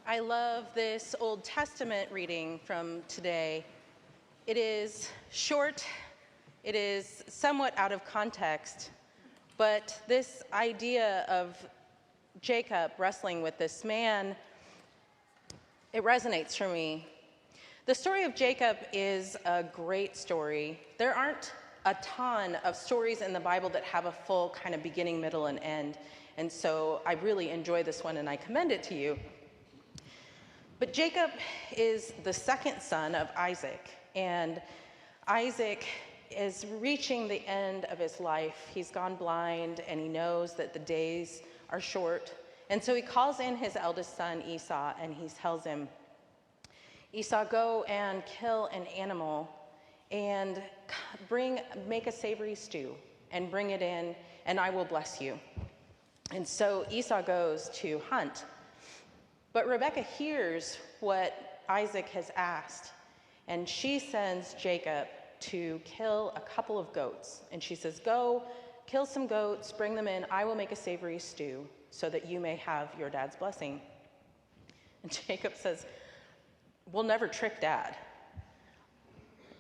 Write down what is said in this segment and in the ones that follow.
I love this Old Testament reading from today. It is short, it is somewhat out of context, but this idea of Jacob wrestling with this man, it resonates for me. The story of Jacob is a great story. There aren't a ton of stories in the Bible that have a full kind of beginning, middle, and end. And so I really enjoy this one and I commend it to you. But Jacob is the second son of Isaac, and Isaac is reaching the end of his life. He's gone blind, and he knows that the days are short. And so he calls in his eldest son, Esau, and he tells him, Esau, go and kill an animal and make a savory stew and bring it in, and I will bless you. And so Esau goes to hunt. But Rebekah hears what Isaac has asked, and she sends Jacob to kill a couple of goats. And she says, go, kill some goats, bring them in, I will make a savory stew so that you may have your dad's blessing. And Jacob says, we'll never trick Dad.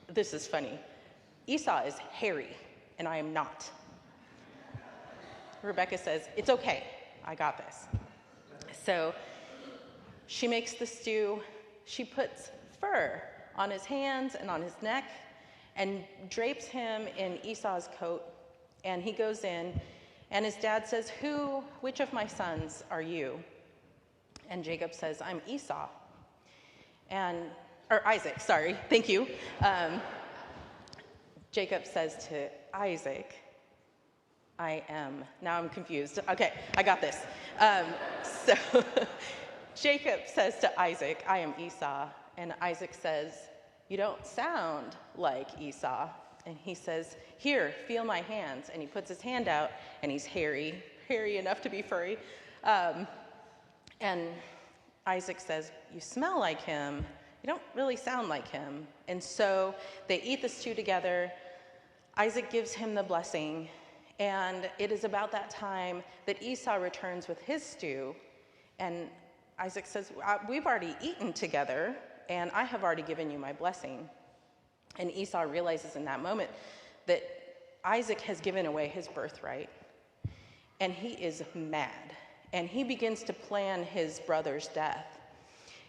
This is funny. Esau is hairy, and I am not. Rebekah says, it's okay, I got this. So she makes the stew. She puts fur on his hands and on his neck and drapes him in Esau's coat. And he goes in, and his dad says, which of my sons are you? And Jacob says, I'm Esau. Or Isaac, sorry, thank you. Jacob says to Isaac, now I'm confused. Okay, I got this. So Jacob says to Isaac, I am Esau. And Isaac says, you don't sound like Esau. And he says, here, feel my hands. And he puts his hand out, and he's hairy enough to be furry. And Isaac says, you smell like him. You don't really sound like him. And so they eat the stew together. Isaac gives him the blessing. And it is about that time that Esau returns with his stew. And Isaac says, we've already eaten together, and I have already given you my blessing. And Esau realizes in that moment that Isaac has given away his birthright, and he is mad. And he begins to plan his brother's death.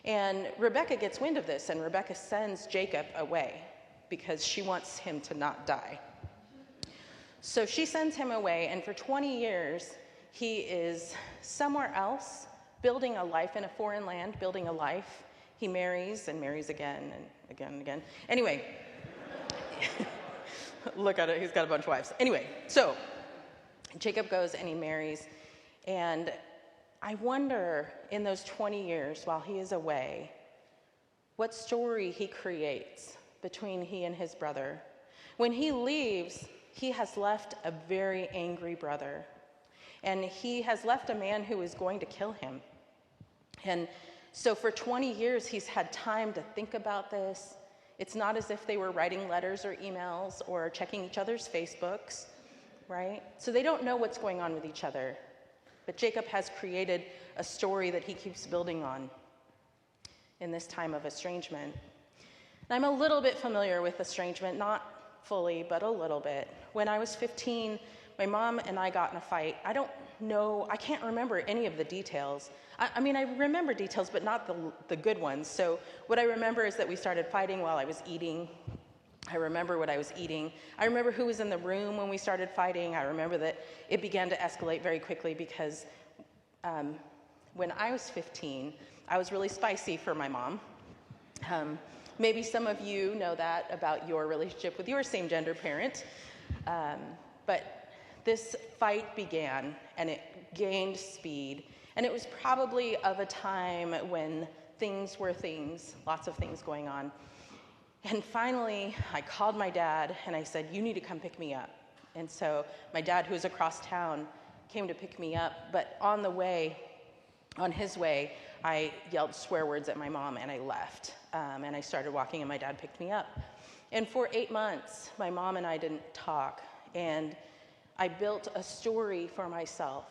And Rebekah gets wind of this, and Rebekah sends Jacob away because she wants him to not die. So she sends him away, and for 20 years, he is somewhere else, building a life in a foreign land, building a life. He marries and marries again and again and again. Anyway, look at it, he's got a bunch of wives. Anyway, so Jacob goes and he marries, and I wonder in those 20 years while he is away, what story he creates between he and his brother. When he leaves, he has left a very angry brother. And he has left a man who is going to kill him. And so for 20 years, he's had time to think about this. It's not as if they were writing letters or emails or checking each other's Facebooks, right? So they don't know what's going on with each other. But Jacob has created a story that he keeps building on in this time of estrangement. And I'm a little bit familiar with estrangement, not fully, but a little bit. When I was 15, my mom and I got in a fight. I can't remember any of the details. I mean, I remember details, but not the good ones. So what I remember is that we started fighting while I was eating. I remember what I was eating. I remember who was in the room when we started fighting. I remember that it began to escalate very quickly because when I was 15, I was really spicy for my mom. Maybe some of you know that about your relationship with your same-gender parent. But this fight began, and it gained speed. And it was probably of a time when things were things, lots of things going on. And finally, I called my dad, and I said, you need to come pick me up. And so my dad, who was across town, came to pick me up. But on his way, I yelled swear words at my mom, and I left. And I started walking, and my dad picked me up. And for 8 months, my mom and I didn't talk. And I built a story for myself.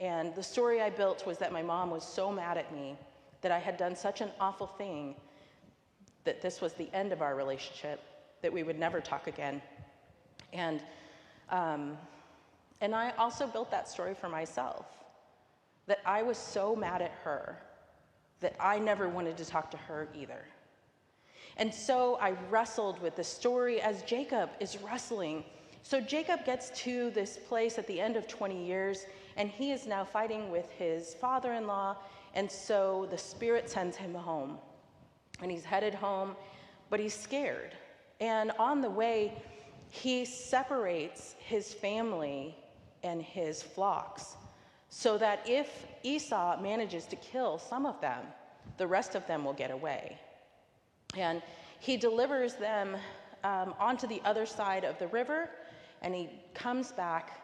And the story I built was that my mom was so mad at me that I had done such an awful thing, that this was the end of our relationship, that we would never talk again. And I also built that story for myself, that I was so mad at her that I never wanted to talk to her either. And so I wrestled with the story as Jacob is wrestling. So Jacob gets to this place at the end of 20 years, and he is now fighting with his father-in-law, and so the Spirit sends him home. And he's headed home, but he's scared. And on the way, he separates his family and his flocks, so that if Esau manages to kill some of them, the rest of them will get away. And he delivers them onto the other side of the river, and he comes back,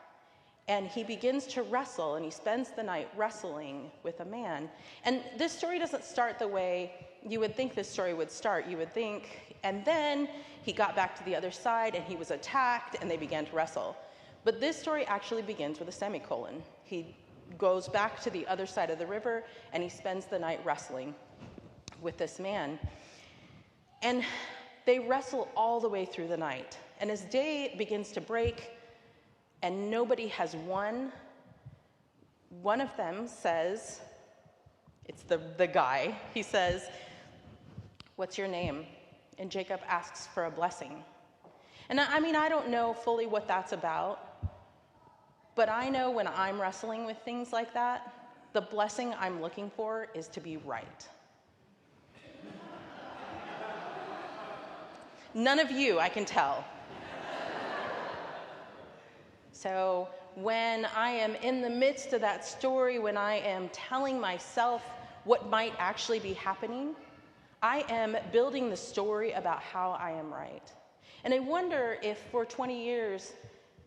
and he begins to wrestle, and he spends the night wrestling with a man. And this story doesn't start the way you would think this story would start. You would think, and then he got back to the other side, and he was attacked, and they began to wrestle. But this story actually begins with a semicolon. He goes back to the other side of the river, and he spends the night wrestling with this man. And they wrestle all the way through the night. And as day begins to break and nobody has won, one of them says, it's the guy, he says, "What's your name?" And Jacob asks for a blessing. And I mean, I don't know fully what that's about, but I know when I'm wrestling with things like that, the blessing I'm looking for is to be right. None of you, I can tell. So when I am in the midst of that story, when I am telling myself what might actually be happening, I am building the story about how I am right. And I wonder if for 20 years,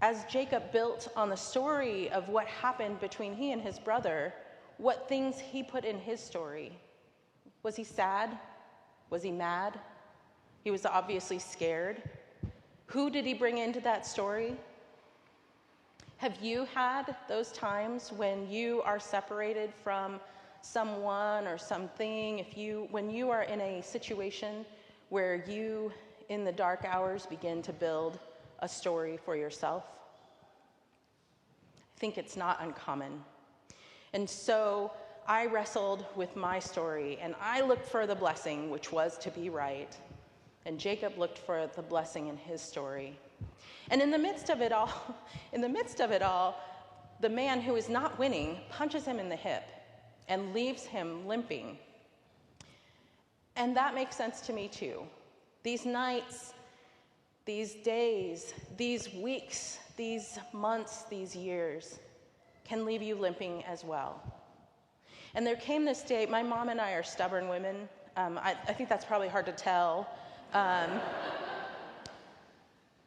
as Jacob built on the story of what happened between he and his brother, what things he put in his story. Was he sad? Was he mad? He was obviously scared. Who did he bring into that story? Have you had those times when you are separated from someone or something? When you are in a situation where you, in the dark hours, begin to build a story for yourself? I think it's not uncommon. And so I wrestled with my story, and I looked for the blessing, which was to be right. And Jacob looked for the blessing in his story. And in the midst of it all, the man who is not winning punches him in the hip and leaves him limping. And that makes sense to me too. These nights, these days, these weeks, these months, these years can leave you limping as well. And there came this day, my mom and I are stubborn women. I think that's probably hard to tell.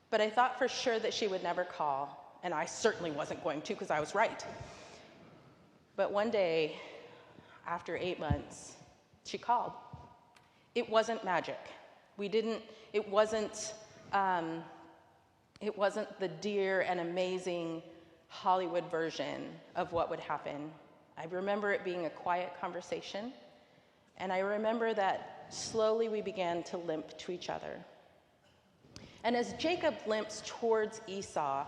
But I thought for sure that she would never call, and I certainly wasn't going to because I was right. But one day, after 8 months, she called. It wasn't magic. It wasn't the dear and amazing Hollywood version of what would happen. I remember it being a quiet conversation, and I remember that slowly we began to limp to each other. And as Jacob limps towards Esau,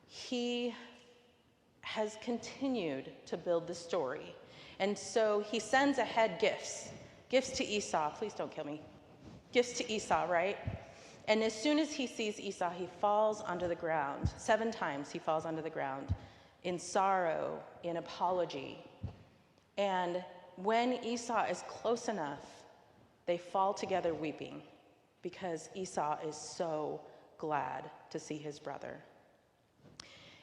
he has continued to build the story. And so he sends ahead gifts to Esau. Please don't kill me. Gifts to Esau, right? And as soon as he sees Esau, he falls onto the ground. 7 times he falls onto the ground in sorrow, in apology. And when Esau is close enough, they fall together weeping, because Esau is so glad to see his brother.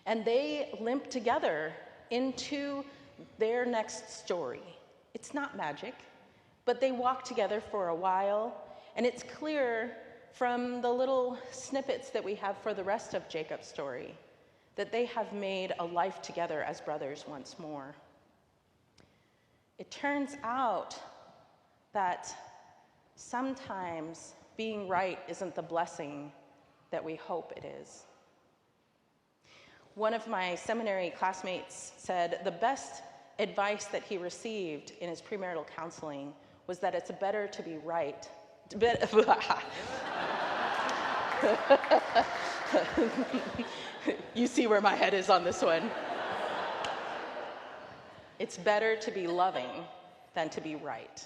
And they limp together into their next story. It's not magic, but they walk together for a while, and it's clear from the little snippets that we have for the rest of Jacob's story that they have made a life together as brothers once more. It turns out that sometimes being right isn't the blessing that we hope it is. One of my seminary classmates said, the best advice that he received in his premarital counseling was that it's better to be right. You see where my head is on this one. It's better to be loving than to be right.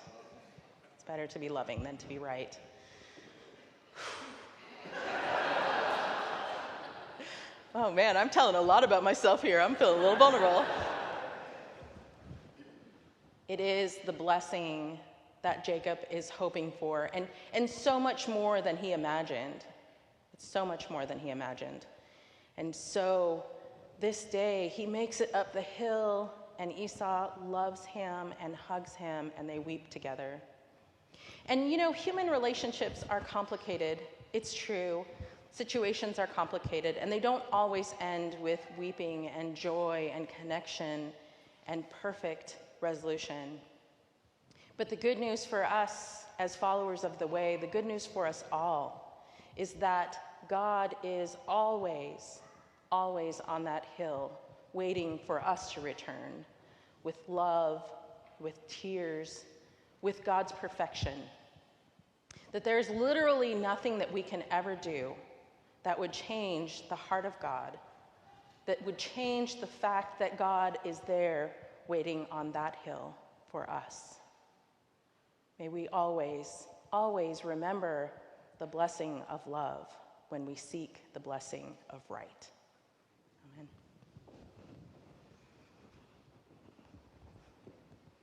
It's better to be loving than to be right. Oh man, I'm telling a lot about myself here. I'm feeling a little vulnerable. It is the blessing that Jacob is hoping for, and so much more than he imagined. It's so much more than he imagined. And so this day, he makes it up the hill, and Esau loves him and hugs him, and they weep together. And you know, human relationships are complicated. It's true. Situations are complicated, and they don't always end with weeping and joy and connection and perfect resolution. But the good news for us as followers of the way, the good news for us all, is that God is always, always on that hill, waiting for us to return with love, with tears, with God's perfection. That there's literally nothing that we can ever do that would change the heart of God, that would change the fact that God is there waiting on that hill for us. May we always, always remember the blessing of love when we seek the blessing of right.